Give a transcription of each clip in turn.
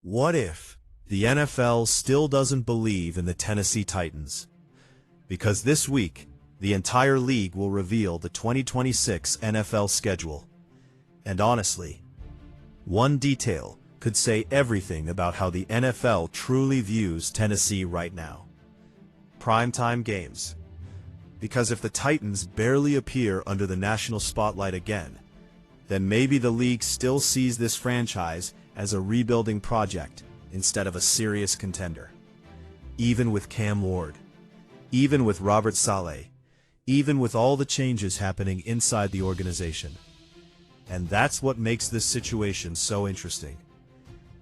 What if the NFL still doesn't believe in the Tennessee Titans? Because this week, the entire league will reveal the 2026 NFL schedule. And honestly, one detail could say everything about how the NFL truly views Tennessee right now. Primetime games. Because if the Titans barely appear under the national spotlight again, then maybe the league still sees this franchise as a rebuilding project instead of a serious contender. Even with Cam Ward, even with Robert Saleh, even with all the changes happening inside the organization. And that's what makes this situation so interesting.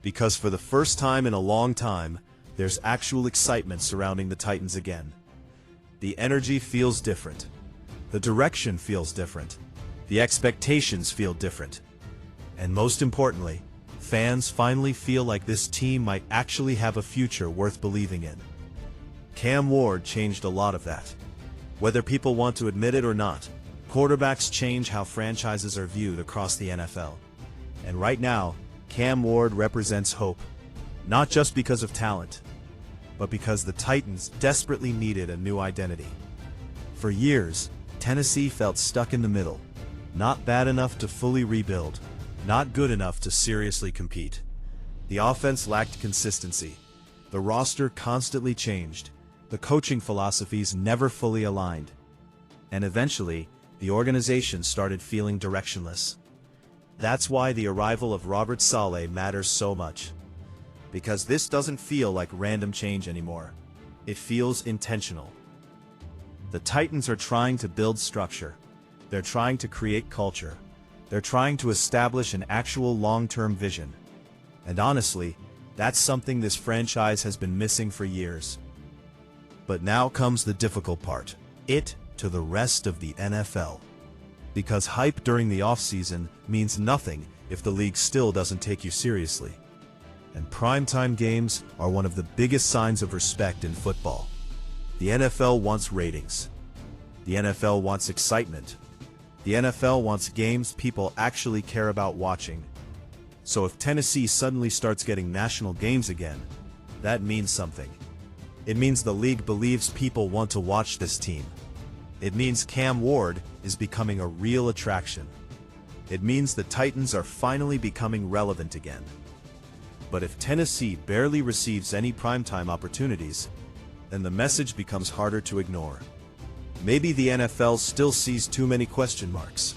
Because for the first time in a long time, there's actual excitement surrounding the Titans again. The energy feels different. The direction feels different. The expectations feel different. And most importantly, fans finally feel like this team might actually have a future worth believing in. Cam Ward changed a lot of that. Whether people want to admit it or not, quarterbacks change how franchises are viewed across the NFL. And right now, Cam Ward represents hope. Not just because of talent, but because the Titans desperately needed a new identity. For years, Tennessee felt stuck in the middle. Not bad enough to fully rebuild, not good enough to seriously compete. The offense lacked consistency. The roster constantly changed. The coaching philosophies never fully aligned. And eventually, the organization started feeling directionless. That's why the arrival of Robert Saleh matters so much. Because this doesn't feel like random change anymore. It feels intentional. The Titans are trying to build structure. They're trying to create culture. They're trying to establish an actual long-term vision. And honestly, that's something this franchise has been missing for years. But now comes the difficult part. It to the rest of the NFL. Because hype during the offseason means nothing if the league still doesn't take you seriously. And primetime games are one of the biggest signs of respect in football. The NFL wants ratings. The NFL wants excitement. The NFL wants games people actually care about watching. So if Tennessee suddenly starts getting national games again, that means something. It means the league believes people want to watch this team. It means Cam Ward is becoming a real attraction. It means the Titans are finally becoming relevant again. But if Tennessee barely receives any primetime opportunities, then the message becomes harder to ignore. Maybe the NFL still sees too many question marks.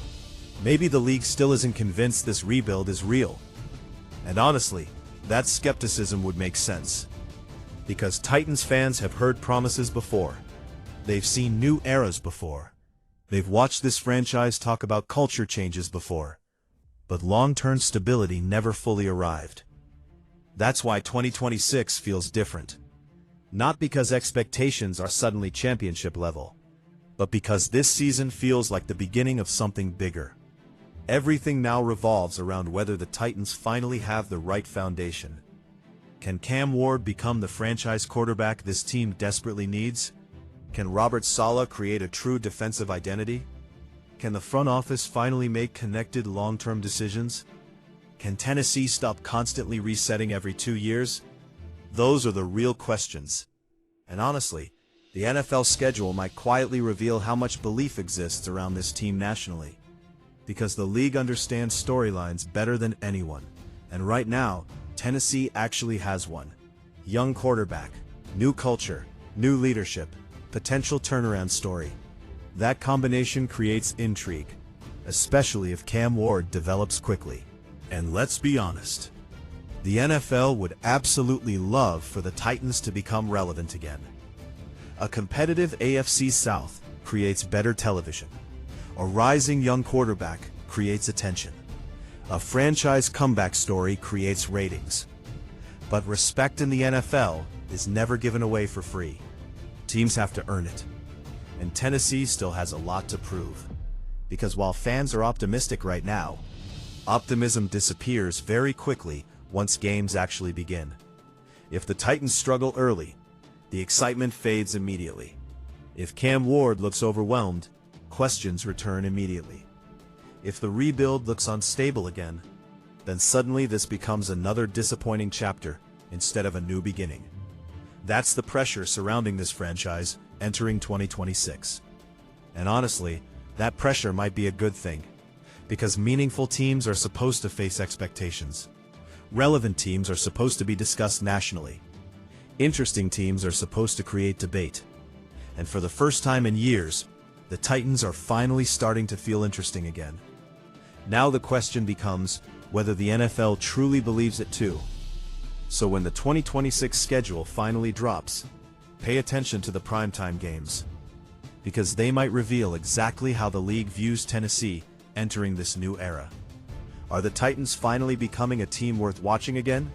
Maybe the league still isn't convinced this rebuild is real. And honestly, that skepticism would make sense. Because Titans fans have heard promises before. They've seen new eras before. They've watched this franchise talk about culture changes before. But long-term stability never fully arrived. That's why 2026 feels different. Not because expectations are suddenly championship level, but because this season feels like the beginning of something bigger. Everything now revolves around whether the Titans finally have the right foundation. Can Cam Ward become the franchise quarterback this team desperately needs? Can Robert Saleh create a true defensive identity? Can the front office finally make connected long-term decisions? Can Tennessee stop constantly resetting every 2 years? Those are the real questions. And honestly, the NFL schedule might quietly reveal how much belief exists around this team nationally. Because the league understands storylines better than anyone. And right now, Tennessee actually has one. Young quarterback, new culture, new leadership, potential turnaround story. That combination creates intrigue, especially if Cam Ward develops quickly. And let's be honest, the NFL would absolutely love for the Titans to become relevant again. A competitive AFC South creates better television. A rising young quarterback creates attention. A franchise comeback story creates ratings. But respect in the NFL is never given away for free. Teams have to earn it. And Tennessee still has a lot to prove. Because while fans are optimistic right now, optimism disappears very quickly once games actually begin. If the Titans struggle early, the excitement fades immediately. If Cam Ward looks overwhelmed, questions return immediately. If the rebuild looks unstable again, then suddenly this becomes another disappointing chapter instead of a new beginning. That's the pressure surrounding this franchise entering 2026. And honestly, that pressure might be a good thing, because meaningful teams are supposed to face expectations. Relevant teams are supposed to be discussed nationally. Interesting teams are supposed to create debate. And for the first time in years, the Titans are finally starting to feel interesting again. Now the question becomes whether the NFL truly believes it too. So when the 2026 schedule finally drops, pay attention to the primetime games, because they might reveal exactly how the league views Tennessee entering this new era. Are the Titans finally becoming a team worth watching again?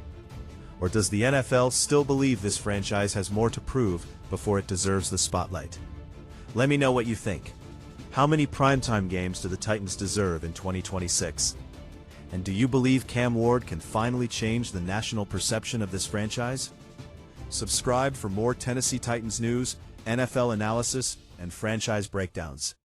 Or does the NFL still believe this franchise has more to prove before it deserves the spotlight? Let me know what you think. How many primetime games do the Titans deserve in 2026? And do you believe Cam Ward can finally change the national perception of this franchise? Subscribe for more Tennessee Titans news, NFL analysis, and franchise breakdowns.